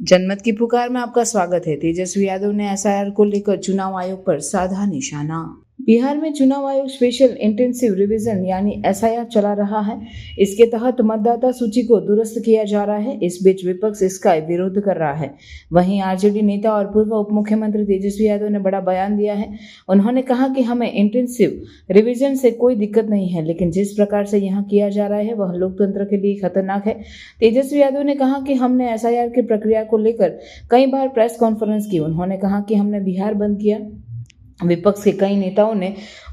जनमत की पुकार में आपका स्वागत है। तेजस्वी यादव ने एसआईआर को लेकर चुनाव आयोग पर साधा निशाना। बिहार में चुनाव आयोग स्पेशल इंटेंसिव रिवीजन यानी एसआईआर चला रहा है। इसके तहत मतदाता सूची को दुरुस्त किया जा रहा है। इस बीच विपक्ष इसका विरोध कर रहा है। वहीं आरजेडी नेता और पूर्व उप मुख्यमंत्री तेजस्वी यादव ने बड़ा बयान दिया है। उन्होंने कहा कि हमें इंटेंसिव रिवीजन से कोई दिक्कत नहीं है, लेकिन जिस प्रकार से यहाँ किया जा रहा है वह लोकतंत्र के लिए खतरनाक है। तेजस्वी यादव ने कहा कि हमने एसआईआर की प्रक्रिया को लेकर कई बार प्रेस कॉन्फ्रेंस की। उन्होंने कहा कि हमने बिहार बंद किया। विपक्ष के कई नेताओं ने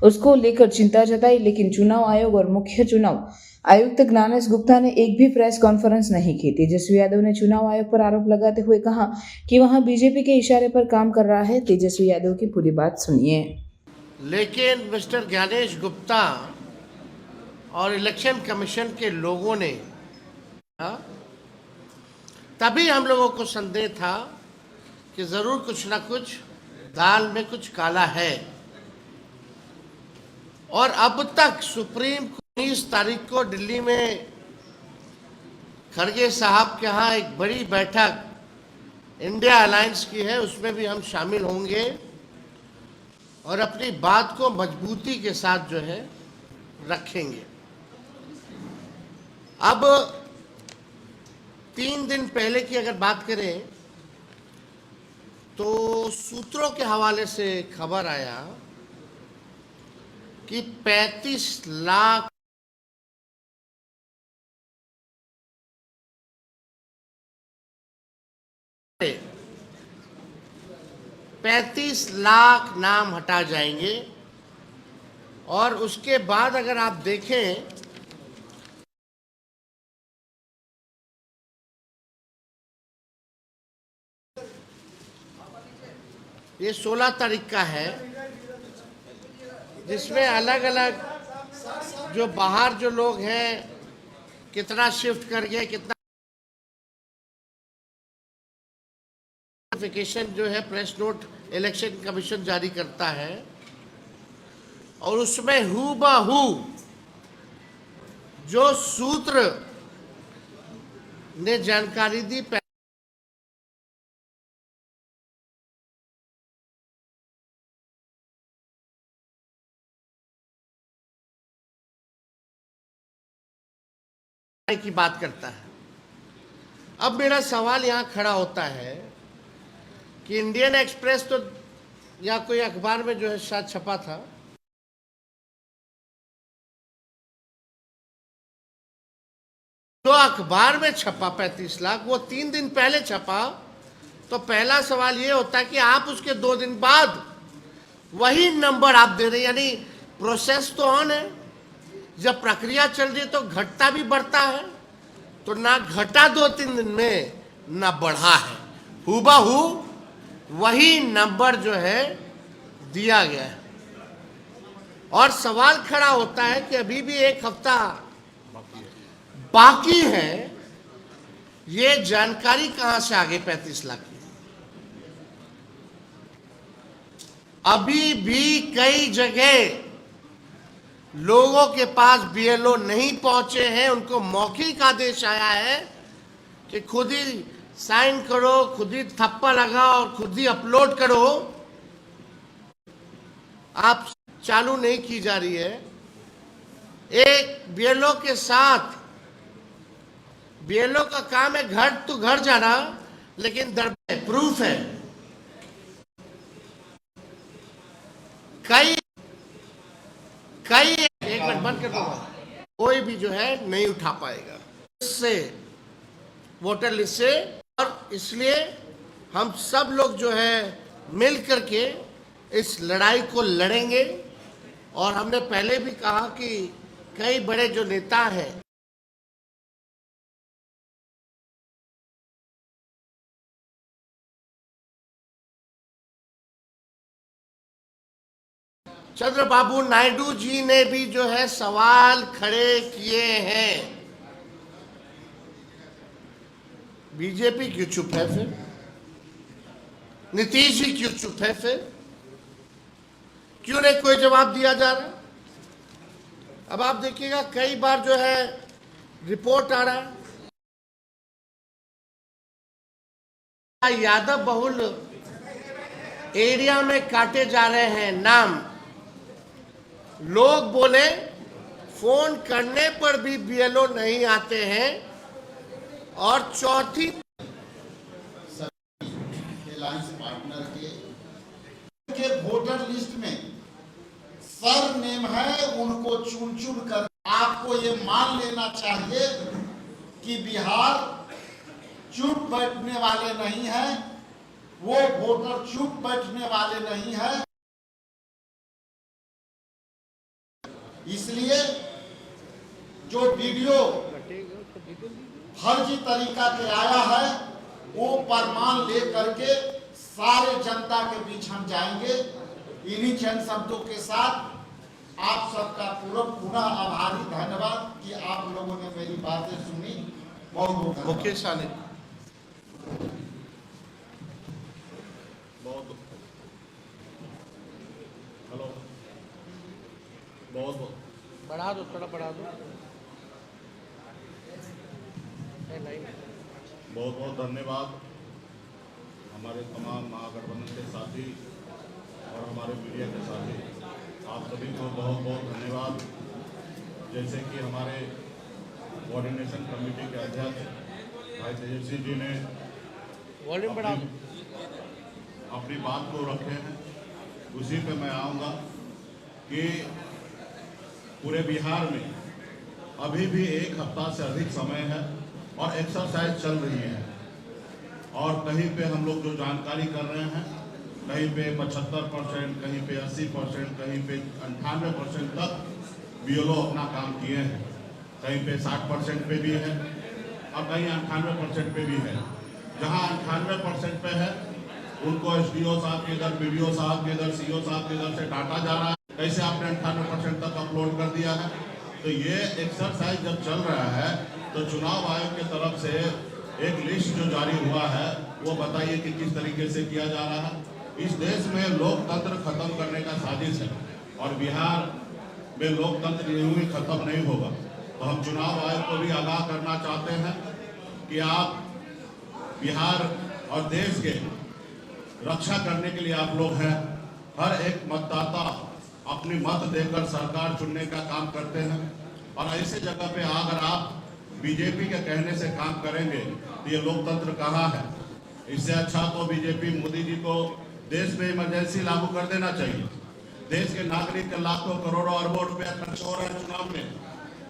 उसको लेकर चिंता जताई, लेकिन चुनाव आयोग और मुख्य चुनाव आयुक्त ज्ञानेश गुप्ता ने एक भी प्रेस कॉन्फ्रेंस नहीं की। तेजस्वी यादव ने चुनाव आयोग पर आरोप लगाते हुए कहा कि वहां बीजेपी के इशारे पर काम कर रहा है। तेजस्वी यादव की पूरी बात सुनिए। लेकिन मिस्टर ज्ञानेश गुप्ता और इलेक्शन कमीशन के लोगों ने तभी हम लोगों को संदेह था कि जरूर कुछ ना कुछ दाल में कुछ काला है। और अब तक सुप्रीम कोर्ट 19 तारीख को दिल्ली में खड़गे साहब के यहाँ एक बड़ी बैठक इंडिया अलायंस की है, उसमें भी हम शामिल होंगे और अपनी बात को मजबूती के साथ जो है रखेंगे। अब 3 दिन पहले की अगर बात करें तो सूत्रों के हवाले से खबर आया कि 35 लाख नाम हटा जाएंगे। और उसके बाद अगर आप देखें ये 16 तारीख का है, जिसमें अलग अलग जो बाहर जो लोग हैं कितना शिफ्ट कर गए, कितना नोटिफिकेशन जो है प्रेस नोट इलेक्शन कमीशन जारी करता है और उसमें हूबहू जो सूत्र ने जानकारी दी की बात करता है। अब मेरा सवाल यहां खड़ा होता है कि इंडियन एक्सप्रेस तो या कोई अखबार में जो है शायद छपा था, जो अखबार में छपा 35 लाख वो 3 दिन पहले छपा। तो पहला सवाल ये होता है कि आप उसके 2 दिन बाद वही नंबर आप दे रहे हैं, यानी प्रोसेस तो ऑन है। जब प्रक्रिया चल रही है तो घटता भी बढ़ता है, तो ना घटा 2-3 दिन में ना बढ़ा है, हूबहू वही नंबर जो है दिया गया है। और सवाल खड़ा होता है कि अभी भी 1 हफ्ता बाकी है, ये जानकारी कहां से आ गई 35 लाख की? अभी भी कई जगह लोगों के पास बीएलओ नहीं पहुंचे हैं। उनको मौखिक आदेश आया है कि खुद ही साइन करो, खुद ही थप्पा लगाओ और खुद ही अपलोड करो। आप चालू नहीं की जा रही है। एक बीएलओ के साथ, बीएलओ का काम है घर टू घर जाना, लेकिन प्रूफ है। कई एक मिनट बंद कर दूंगा, कोई भी जो है नहीं उठा पाएगा इससे वोटर लिस्ट से। और इसलिए हम सब लोग जो है मिल करके इस लड़ाई को लड़ेंगे। और हमने पहले भी कहा कि कई बड़े जो नेता हैं, चंद्रबाबू नायडू जी ने भी जो है सवाल खड़े किए हैं। बीजेपी क्यों चुप है फिर? नीतीश जी क्यों चुप है फिर? क्यों नहीं कोई जवाब दिया जा रहा? अब आप देखिएगा कई बार जो है रिपोर्ट आ रहा है यादव बहुल एरिया में काटे जा रहे हैं नाम। लोग बोले फोन करने पर भी बीएलओ नहीं आते हैं। और चौथी अलायंस पार्टनर के वोटर लिस्ट में सर नेम है, उनको चुन चुन कर आपको ये मान लेना चाहिए कि बिहार चुप बैठने वाले नहीं है, वो वोटर चुप बैठने वाले नहीं है। इसलिए जो वीडियो फर्जी तरीका से आया है वो प्रमाण ले करके सारे जनता के बीच हम जाएंगे। इन्हीं चंद शब्दों के साथ आप सबका पुनः आभारी धन्यवाद कि आप लोगों ने मेरी बातें सुनी। बहुत बहुत मुकेश आने बहुत हेलो बहुत बढ़ा दो, थोड़ा बढ़ा दो। बहुत बहुत धन्यवाद हमारे तमाम महागठबंधन के साथी और हमारे मीडिया के साथी, आप सभी को बहुत बहुत धन्यवाद। जैसे कि हमारे कोऑर्डिनेशन कमेटी के अध्यक्ष भाई तेजस्वी जी ने वॉल्यूम बढ़ा दो। अपनी बात को रखे हैं, उसी पे मैं आऊँगा कि पूरे बिहार में अभी भी एक हफ्ता से अधिक समय है और एक्सरसाइज चल रही है। और कहीं पे हम लोग जो जानकारी कर रहे हैं, कहीं पे 75%, कहीं पे 80%, कहीं पे 98% तक बीएलओ अपना काम किए हैं, कहीं पे 60% पे भी है और कहीं 98% पे भी है। जहां 98% पे है उनको एसडीओ साहब के इधर, बीडीओ साहब के इधर, सीओ साहब के इधर से डाटा जा रहा है, कैसे आपने 98% तक अपलोड कर दिया है। तो ये एक्सरसाइज जब चल रहा है तो चुनाव आयोग की तरफ से एक लिस्ट जो जारी हुआ है वो बताइए कि किस तरीके से किया जा रहा है। इस देश में लोकतंत्र खत्म करने का साजिश है और बिहार में लोकतंत्र यूं ही खत्म नहीं होगा। तो हम चुनाव आयोग को भी आगाह करना चाहते हैं कि आप बिहार और देश के रक्षा करने के लिए आप लोग हैं। हर एक मतदाता अपनी मत देकर सरकार चुनने का काम करते हैं और ऐसे जगह पे अगर आप बीजेपी के कहने से काम करेंगे तो ये लोकतंत्र कहाँ है। इससे अच्छा तो बीजेपी मोदी जी को देश में इमरजेंसी लागू कर देना चाहिए। देश के नागरिक के लाखों करोड़ों अरबों रुपया खर्च हो रहा है चुनाव में,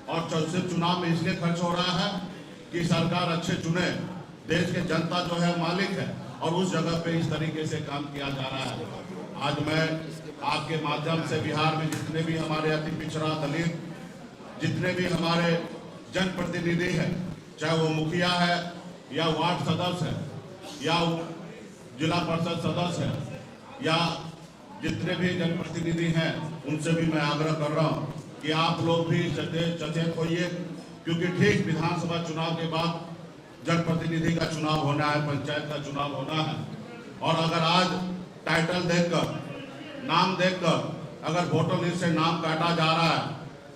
और सिर्फ चुनाव में इसलिए खर्च हो रहा है कि सरकार अच्छे चुने। देश के जनता जो है मालिक है और उस जगह पे इस तरीके से काम किया जा रहा है। आज मैं आपके माध्यम से बिहार में जितने भी हमारे अति पिछड़ा दलित, जितने भी हमारे जनप्रतिनिधि हैं, चाहे वो मुखिया है या वार्ड सदस्य है या जिला परिषद सदस्य है या जितने भी जनप्रतिनिधि हैं, उनसे भी मैं आग्रह कर रहा हूं कि आप लोग भी सचेत होइए, क्योंकि ठीक विधानसभा चुनाव के बाद जनप्रतिनिधि का चुनाव होना है, पंचायत का चुनाव होना है। और अगर आज टाइटल देखकर, नाम देखकर अगर वोटर लिस्ट से नाम काटा जा रहा है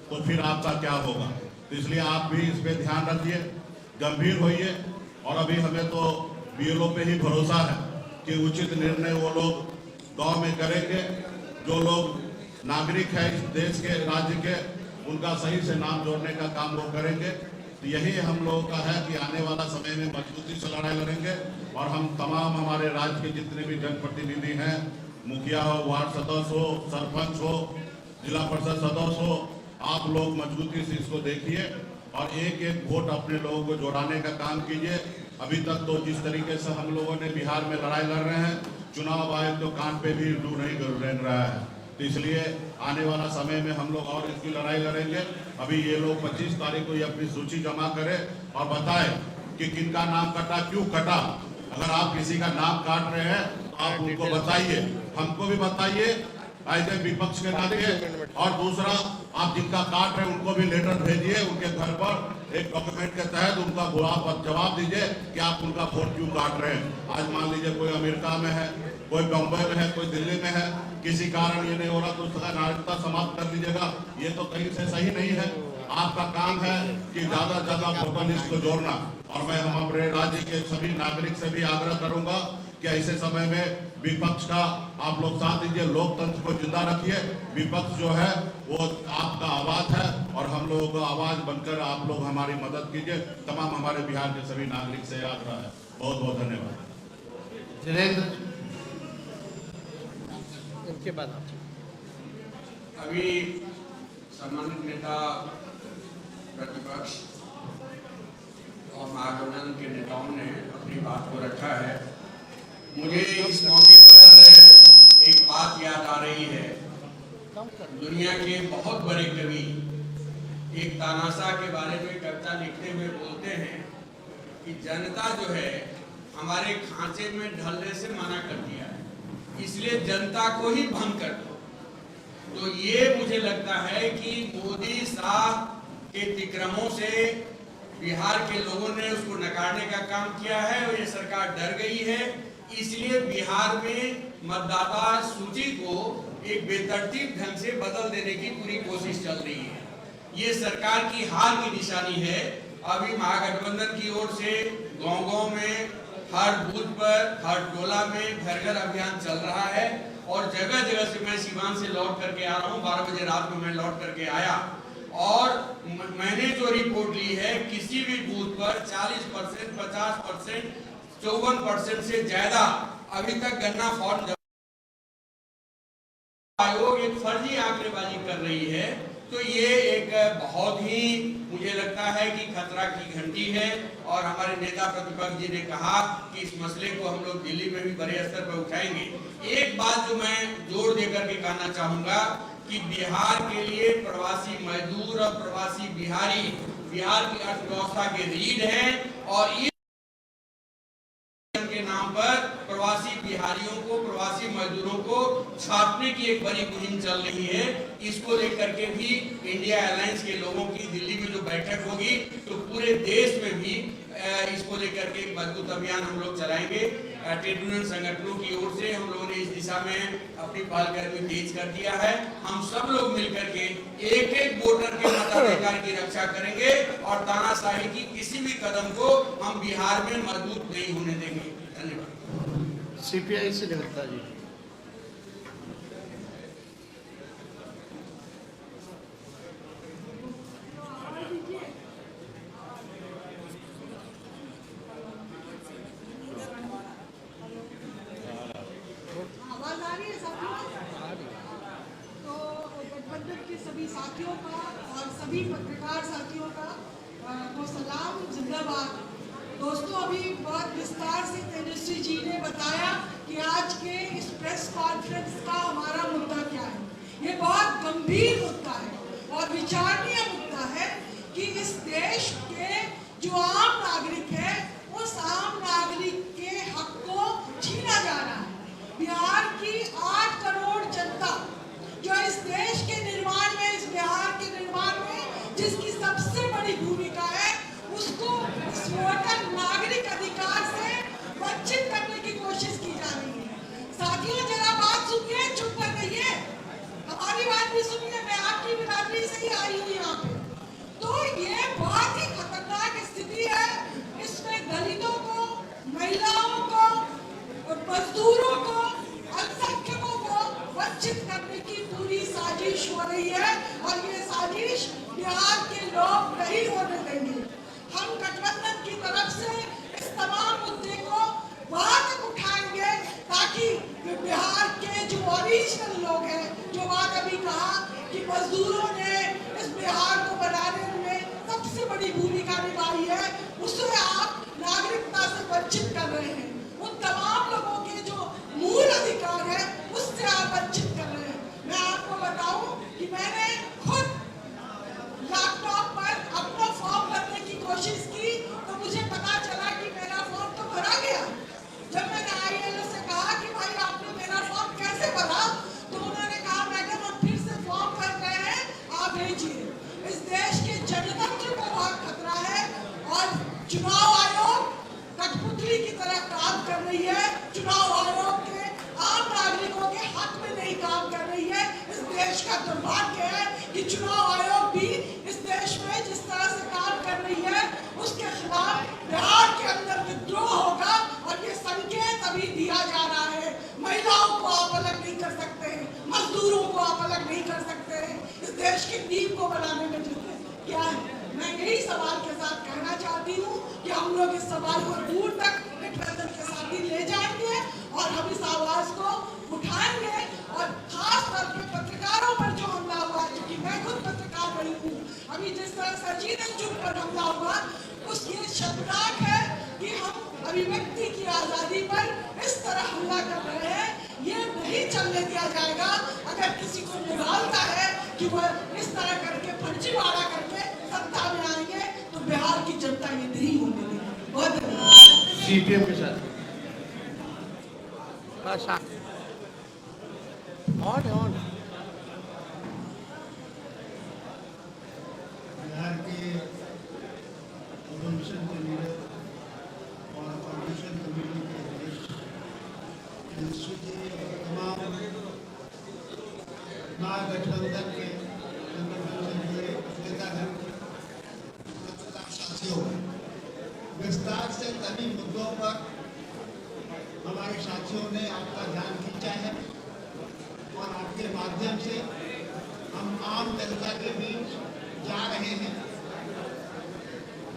तो फिर आपका क्या होगा। तो इसलिए आप भी इस पे ध्यान रखिए, गंभीर होइए। और अभी हमें तो बीएलओ पे ही भरोसा है कि उचित निर्णय वो लोग गांव में करेंगे। जो लोग नागरिक है इस देश के, राज्य के, उनका सही से नाम जोड़ने का काम वो करेंगे। तो यही हम लोगों का है कि आने वाला समय में मजबूती से लड़ाई लड़ेंगे और हम तमाम हमारे राज्य के जितने भी जनप्रतिनिधि हैं, मुखिया हो, वार्ड सदस्य हो, सरपंच हो, जिला परिषद सदस्य हो, आप लोग मजबूती से इसको देखिए और एक एक वोट अपने लोगों को जोड़ाने का काम कीजिए। अभी तक तो जिस तरीके से हम लोगों ने बिहार में लड़ाई लड़ रहे हैं, चुनाव आयोग तो कान पे भी लू नहीं रह रहा है। तो इसलिए आने वाला समय में हम लोग और इसकी लड़ाई लड़ेंगे। अभी ये लोग 25 तारीख को ये अपनी सूची जमा करें और बताएं कि किनका नाम कटा, क्यों कटा। अगर आप किसी का नाम काट रहे हैं तो आप उनको बताइए, हमको भी बताइए ऐसे विपक्ष के नाते। और दूसरा, आप जिनका काट रहे हैं उनको भी लेटर भेजिए, उनके घर पर एक डॉक्यूमेंट के तहत उनका जवाब दीजिए कि आप उनका वोट क्यों काट रहे हैं। आज मान लीजिए कोई अमेरिका में है, कोई बम्बई में है, कोई दिल्ली में है, किसी कारण ये नहीं हो रहा तो उसका नागरिकता समाप्त कर लीजिएगा। ये तो कहीं से सही नहीं है। आपका काम है कि ज्यादा से ज्यादा वोटर लिस्ट को जोड़ना और मैं हम अपने राज्य के सभी नागरिक से भी आग्रह करूंगा कि ऐसे समय में विपक्ष का आप लोग साथ दीजिए, लोकतंत्र को जिंदा रखिए। विपक्ष जो है वो आपका आवाज है और हम लोगों का आवाज बनकर आप लोग हमारी मदद कीजिए। तमाम हमारे बिहार के सभी नागरिक से आग्रह है। बहुत बहुत धन्यवाद। जिनेंद्र, इनके बाद आप। अभी सम्मानित नेता प्रतिपक्ष और महागठबंधन के नेताओं ने अपनी बात को रखा है। मुझे इस मौके पर एक बात याद आ रही है। दुनिया के बहुत बड़े कवि एक तानाशाह के बारे में कविता लिखते हुए बोलते हैं कि जनता जो है हमारे खांचे में ढलने से मना कर दिया है, इसलिए जनता को ही भंग कर दो। तो ये मुझे लगता है कि मोदी साहब के तिक्रमों से बिहार के लोगों ने उसको नकारने का काम किया है और ये सरकार डर गई है। इसलिए बिहार में मतदाता सूची को एक बेतरतीब ढंग से बदल देने की पूरी कोशिश चल रही है। ये सरकार की हार की निशानी है। अभी महागठबंधन की ओर से गांव-गांव में, हर बूथ पर, हर टोला में घर घर अभियान चल रहा है और जगह जगह से, मैं सीवान से लौट करके आ रहा हूँ, 12 बजे रात में मैं लौट करके आया और मैंने जो रिपोर्ट ली है, किसी भी बूथ पर 40%, 50%, 54% से ज्यादा अभी तक गन्ना फॉर्म आयोग एक फर्जी आंकड़ेबाजी कर रही है। तो ये एक बहुत ही मुझे लगता है कि खतरा की घंटी है और हमारे नेता प्रतिपक्ष जी ने कहा कि इस मसले को हम लोग दिल्ली में भी बड़े स्तर पर उठाएंगे। एक बात जो मैं जोर देकर के कहना चाहूंगा कि बिहार के लिए प्रवासी मजदूर और प्रवासी बिहारी बिहार की अर्थव्यवस्था के रीढ़ हैं और इस के नाम पर प्रवासी बिहारियों को, प्रवासी मजदूरों को छापने की एक बड़ी मुहिम चल रही है। इसको लेकर के भी इंडिया अलायंस के लोगों की दिल्ली में जो बैठक होगी तो पूरे देश में भी इसको लेकर के एक मजबूत अभियान हम लोग चलाएंगे। ट्रेड यूनियन संगठनों की ओर से हम लोगों ने इस दिशा में अपनी पहलकदमी तेज कर दिया है। हम सब लोग मिलकर के एक एक वोटर के मताधिकार की रक्षा करेंगे और तानाशाही की किसी भी कदम को हम बिहार में मजबूत नहीं होने देंगे। धन्यवाद। सीपीआई से निकलता जी। आवाज आ रही है साथियों? तो गठबंधन के सभी साथियों का और सभी पत्रकार साथियों का वो सलाम, जिंदाबाद। दोस्तों, अभी बहुत विस्तार से तेजस्वी जी ने बताया कि आज के इस प्रेस कॉन्फ्रेंस का हमारा मुद्दा क्या है। ये बहुत गंभीर मुद्दा है और विचारणीय मुद्दा है कि इस देश के जो आम नागरिक है उस आम नागरिक के हक को छीना जा रहा है। बिहार की 8 करोड़ जनता जो इस देश के निर्माण में, इस बिहार के निर्माण में जिसकी सबसे बड़ी भूमिका है, उसको इस वोटर नागरिक अधिकार से वंचित करने की कोशिश की जा रही है। साथियों, जरा बात सुनिए, चुप कर रहिए, हमारी बात भी सुनिए। मैं आपकी बिरादरी से ही आई हूँ यहाँ पे। तो ये बहुत ही खतरनाक स्थिति है। इसमें दलितों को, महिलाओं को, मजदूरों को, अल्पसंख्यकों को वंचित करने की पूरी साजिश हो रही है और ये साजिश बिहार के लोग नहीं होने देंगे। हम गठबंधन की तरफ से इस तमाम मुद्दे को वहां तक उठाएंगे ताकि बिहार के जो ओरिजिनल लोग हैं, जो बात अभी कहा कि मजदूरों ने इस बिहार को बनाने में सबसे बड़ी भूमिका निभाई है, उससे आप नागरिकता से वंचित कर रहे हैं। उन तमाम लोगों के जो मूल अधिकार है उससे आप वंचित कर रहे हैं। मैं आपको बताऊं कि मैंने खुद लैपटॉप पर अपना फॉर्म भरने की कोशिश की तो मुझे पता चला कि मेरा फॉर्म तो भरा गया। जब मैंने आईएलओ से कहा कि भाई आपने मेरा फॉर्म कैसे भरा, तो उन्होंने कहा मैडम हम फिर से फॉर्म भर रहे हैं, आप भेजिए। इस देश के जनतंत्र को बहुत खतरा है और चुनाव आयोग कठपुतली की तरह काम कर रही है। चुनाव आयोग के आम नागरिकों के हक में नहीं काम कर रही है। इस देश का दुर्भाग्य है कि चुनाव आयोग भी इस देश में जिस तरह से काम कर रही है उसके खिलाफ के अंदर विद्रोह होगा और ये संकेत अभी दिया जा रहा है। महिलाओं को आप अलग नहीं कर सकते हैं, मजदूरों को आप अलग नहीं कर सकते हैं, इस देश की नींव को बनाने में जुटे क्या है। मैं यही सवाल के साथ कहना चाहती हूँ कि हम लोग इस सवाल को दूर तक गठबंधन के साथ ही ले जाएंगे और हम इस आवाज को उठाएंगे और खास तौर पर पत्रकारों पर जो हमला हुआ, क्योंकि मैं खुद पत्रकार रही हूँ, अभी जिस तरह सरजीत चुप पर हमला हुआ उस ये शर्मनाक है कि हम अभिव्यक्ति की आजादी पर इस तरह हमला कर रहे हैं। ये नहीं चलने दिया जाएगा। अगर किसी को निभालता है कि वह इस तरह करके फर्जीवाड़ा करके सत्ता में आएंगे तो बिहार की जनता ये नहीं होने देगी। बहुत धन्यवाद। सीपीएम के साथ और बिहार के ऑपोजिशन के लीडर और ऑपोजिशन कमेटी के अध्यक्ष अंशु जी और तमाम महागठबंधन के गठबंधन से जुड़े नेतागण साथियों, विस्तार से सभी मुद्दों पर हमारे साथियों ने आपका ध्यान खींचा है और आपके माध्यम से हम आम जनता के बीच जा रहे हैं।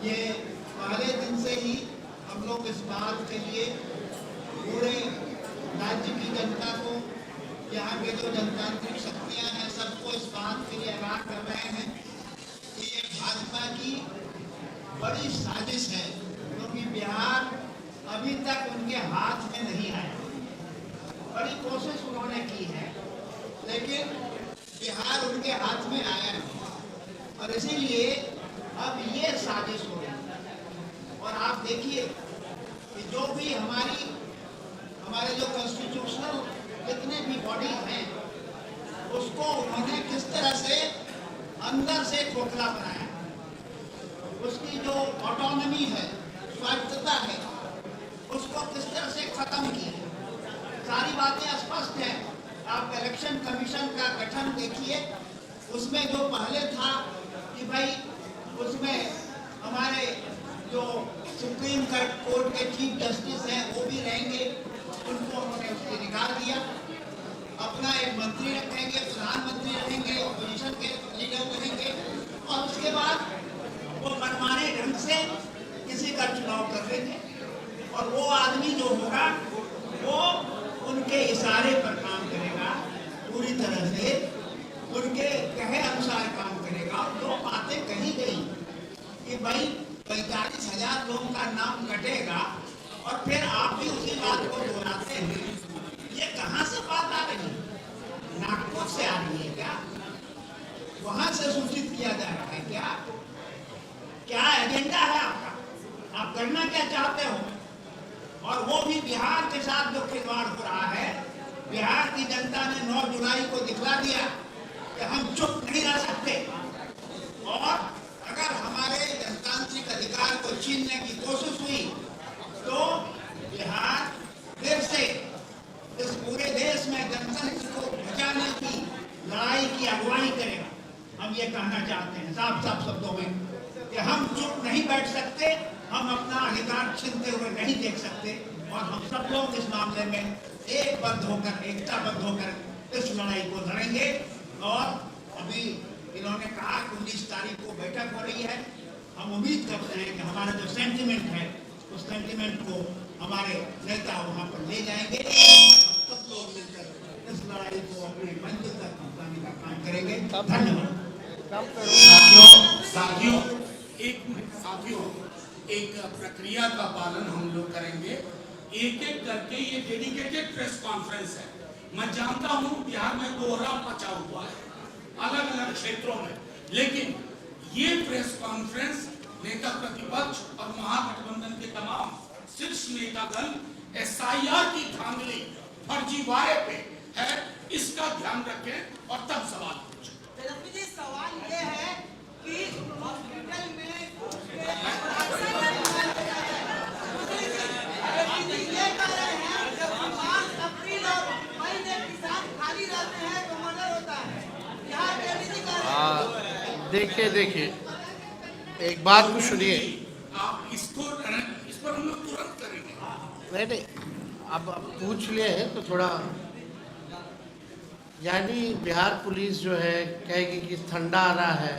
ये पहले दिन से ही हम लोग इस बात के लिए पूरे राज्य की जनता को, यहाँ के जो जनतांत्रिक शक्तियाँ हैं सबको इस बात के लिए आगाह कर रहे हैं कि ये भाजपा की बड़ी साजिश है, क्योंकि बिहार अभी तक उनके हाथ में नहीं आया। बड़ी कोशिश उन्होंने की है लेकिन बिहार उनके हाथ में आया नहीं और इसीलिए अब ये साजिश हो रही है। और आप देखिए कि जो भी हमारे जो कॉन्स्टिट्यूशनल जितने भी बॉडी हैं उसको उन्होंने किस तरह से अंदर से खोखला बनाया, उसकी जो ऑटोनॉमी है, स्वायत्तता है, उसको किस तरह से खत्म किया। सारी बातें स्पष्ट हैं। आप इलेक्शन कमीशन का गठन देखिए, उसमें जो पहले था कि भाई उसमें हमारे जो सुप्रीम कोर्ट के चीफ जस्टिस हैं वो भी रहेंगे, उनको उन्होंने उससे निकाल दिया। अपना एक मंत्री रखेंगे, प्रधानमंत्री रहेंगे, ऑपोजिशन के लीडर रहेंगे और उसके बाद वो मनमाने ढंग से किसी का चुनाव कर देंगे और वो आदमी जो होगा वो उनके इशारे पर काम करेगा, पूरी तरह से उनके कहे अनुसार काम करेगा। दो बातें कही गई कि भाई 45,000 लोगों का नाम कटेगा और फिर आप भी उसी बात को दोहराते हैं। ये कहाँ से बात आ रही है? नागपुर से आ रही है क्या? वहां से सूचित किया जा रहा है क्या? क्या एजेंडा है आपका? आप करना क्या चाहते हो? और वो भी बिहार के साथ जो खिलवाड़ हो रहा है, बिहार की जनता ने 9 जुलाई को दिखला दिया कि हम चुप नहीं रह सकते और अगर हमारे जनतांत्रिक अधिकार को छीनने की कोशिश हुई तो बिहार फिर से इस पूरे देश में जनतंत्र को बचाने की लड़ाई की अगुवाई करेगा। हम ये कहना चाहते हैं साफ साफ शब्दों में कि हम चुप नहीं बैठ सकते, हम अपना अधिकार छीनते हुए नहीं देख सकते और हम सब लोग इस मामले में एकताबद्ध होकर इस लड़ाई को लड़ेंगे। और अभी इन्होंने कहा कि 19 तारीख को बैठक हो रही है। हम उम्मीद करते हैं कि हमारा जो सेंटिमेंट है उस सेंटिमेंट को हमारे नेता वहाँ पर ले जाएंगे, सब लोग मिलकर इस लड़ाई को अपने मंजिल तक पहुँचाने का काम करेंगे। धन्यवाद। साथियों एक प्रक्रिया का पालन हम लोग करेंगे, एक एक करके। ये डेडिकेटेड प्रेस कॉन्फ्रेंस है। मैं जानता हूँ बिहार में कोहरा मचा हुआ है अलग अलग क्षेत्रों में, लेकिन ये प्रेस कॉन्फ्रेंस नेता प्रतिपक्ष और महागठबंधन के तमाम शीर्ष नेतागण SIR की धांधली फर्जीवाड़े पे है, इसका ध्यान रखें और तब सवाल पूछें। तेजस्वी जी, सवाल ये है कि हॉस्पिटल में ये कह रहे हैं जब 5 अप्रैल और मई में किसान खाली रहते हैं तो मर्डर होता है। यहाँ तेजस्वी जी कह रहे हैं। देखिए एक बात को सुनिए। आप इस पर नहीं, अब पूछ लिए हैं तो थोड़ा, यानी बिहार पुलिस जो है कहेगी कि ठंडा आ रहा है,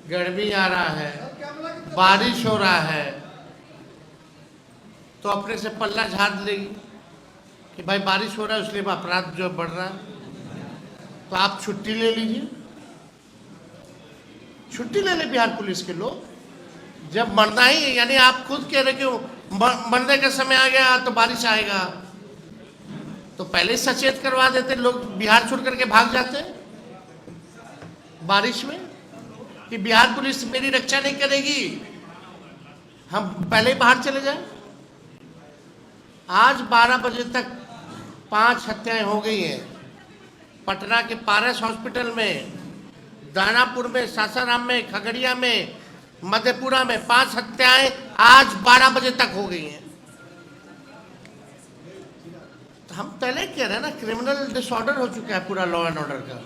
गर्मी आ रहा है, बारिश हो रहा है, तो अपने से पल्ला झाड़ लेगी कि भाई बारिश हो रहा है इसलिए अपराध जो बढ़ रहा है, तो आप छुट्टी ले लीजिए, छुट्टी ले ले बिहार पुलिस के लोग। जब मरना ही है, यानी आप खुद कह रहे कि मरने का समय आ गया तो बारिश आएगा, तो पहले सचेत करवा देते, लोग बिहार छोड़ करके भाग जाते बारिश में कि बिहार पुलिस मेरी रक्षा नहीं करेगी, हम पहले ही बाहर चले जाएं। आज 12 बजे तक 5 हत्याएं हो गई हैं पटना के पारस हॉस्पिटल में, दानापुर में, सासाराम में, खगड़िया में, मधेपुरा में 5 हत्याएं आज 12 बजे तक हो गई हैं। तो हम पहले कह रहे हैं ना, क्रिमिनल डिसऑर्डर हो चुका है पूरा लॉ एंड ऑर्डर का।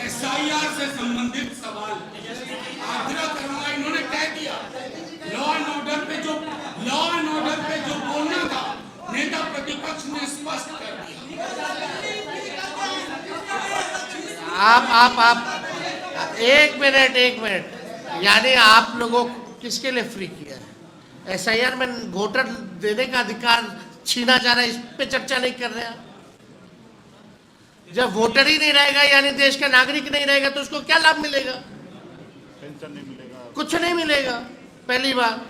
SIR से संबंधित सवाल आग्रह करूंगा, इन्होंने कह दिया लॉ एंड ऑर्डर पे जो बोलना था नेता प्रतिपक्ष ने स्पष्ट कर दिया। आप एक मिनट, यानी आप लोगों को किसके लिए फ्री किया है? SIR में वोटर देने का अधिकार छीना जा रहा है, इस पे चर्चा नहीं कर रहे हैं। जब वोटर ही नहीं रहेगा, यानी देश का नागरिक नहीं रहेगा, तो उसको क्या लाभ मिलेगा? पेंशन नहीं मिलेगा, कुछ नहीं मिलेगा, पहली बार।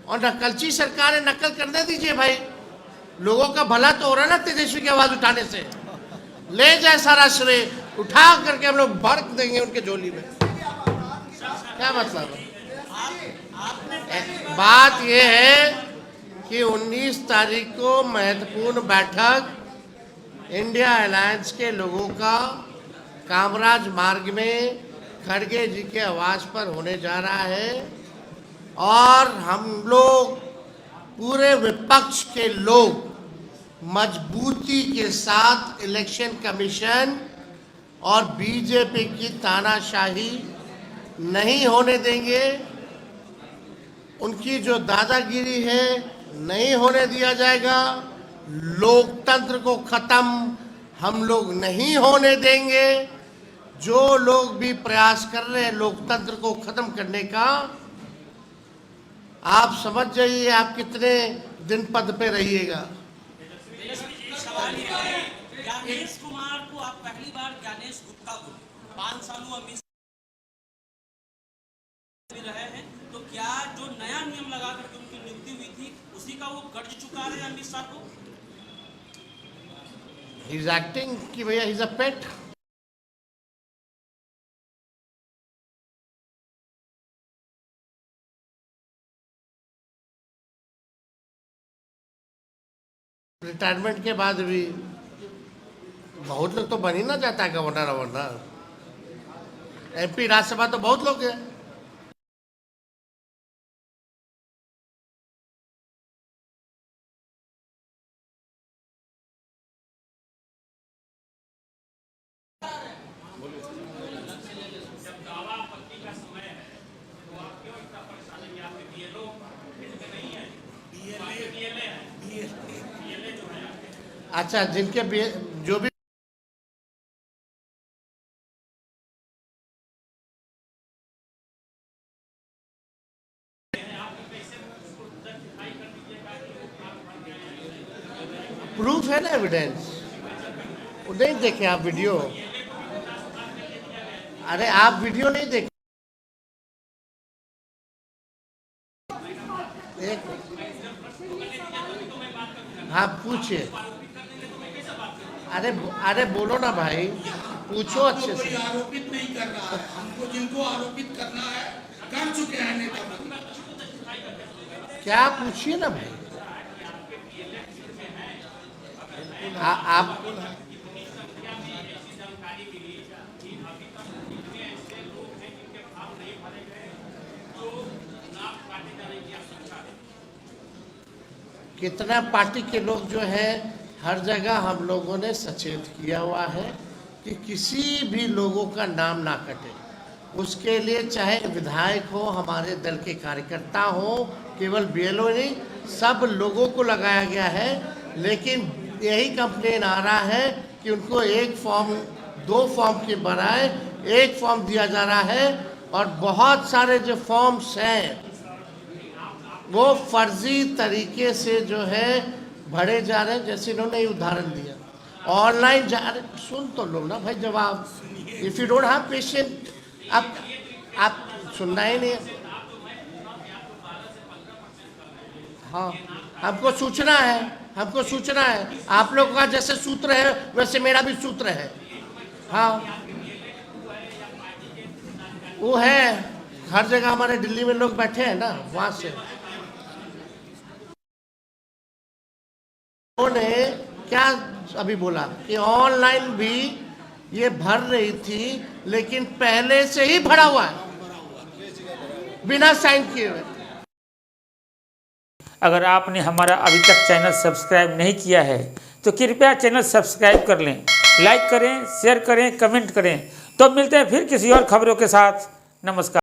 और नकलची सरकार है, नकल करने दीजिए भाई, लोगों का भला तो हो रहा ना तेजस्वी की आवाज उठाने से। ले जाए सारा श्रेय, उठा करके हम लोग भर देंगे उनके झोली में। क्या मतलब है? बात यह है कि 19 तारीख को महत्वपूर्ण बैठक इंडिया अलायंस के लोगों का कामराज मार्ग में खड़गे जी के आवास पर होने जा रहा है, और हम लोग पूरे विपक्ष के लोग मजबूती के साथ इलेक्शन कमीशन और बीजेपी की तानाशाही नहीं होने देंगे। उनकी जो दादागिरी है नहीं होने दिया जाएगा। लोकतंत्र को खत्म हम लोग नहीं होने देंगे। जो लोग भी प्रयास कर रहे हैं लोकतंत्र को खत्म करने का, आप समझ जाइए आप कितने दिन पद पे रहिएगा। सवाल ये है, ज्ञानेश कुमार को आप पहली बार ज्ञानेश गुप्ता को 5 सालों अमित रहे हैं, तो क्या जो नया नियम लगा करके उनकी नियुक्ति हुई थी उसी का वो गढ़ चुका रहे अमित शाह को? ही इज एक्टिंग कि भैया he is a pet. Retirement के बाद भी बहुत लोग तो बन ही ना जाता है गवर्नर। MP राज्यसभा तो बहुत लोग हैं। अच्छा, जिनके जो भी प्रूफ है ना, एविडेंस, वो नहीं देखे आप वीडियो? अरे आप वीडियो नहीं देखे? हाँ पूछिए। अरे बोलो ना भाई, पूछो अच्छे से। कोई आरोपित नहीं कर रहा है, हमको जिनको आरोपित करना है कर चुके हैं नेता प्रतिपक्ष। क्या पूछिए ना भाई। आप कितना पार्टी के लोग जो है, हर जगह हम लोगों ने सचेत किया हुआ है कि किसी भी लोगों का नाम ना कटे। उसके लिए चाहे विधायक हो, हमारे दल के कार्यकर्ता हो, केवल BLO नहीं, सब लोगों को लगाया गया है। लेकिन यही कंप्लेन आ रहा है कि उनको एक फॉर्म 2 फॉर्म के बजाय एक फॉर्म दिया जा रहा है और बहुत सारे जो फॉर्म्स हैं वो फर्जी तरीके से जो है भरे जा रहे हैं। जैसे इन्होंने ये उदाहरण दिया, ऑनलाइन जा रहे, सुन तो लो ना भाई जवाब। If you don't have patient, आप सुनना ही नहीं। हाँ, हमको सूचना है, आप लोग का जैसे सूत्र है वैसे मेरा भी सूत्र है। हाँ, वो है हर जगह, हमारे दिल्ली में लोग बैठे हैं ना, वहां से उन्होंने क्या अभी बोला कि ऑनलाइन भी ये भर रही थी, लेकिन पहले से ही भरा हुआ है बिना साइन किए हुए। अगर आपने हमारा अभी तक चैनल सब्सक्राइब नहीं किया है तो कृपया चैनल सब्सक्राइब कर लें, लाइक करें, शेयर करें, कमेंट करें। तो मिलते हैं फिर किसी और खबरों के साथ। नमस्कार।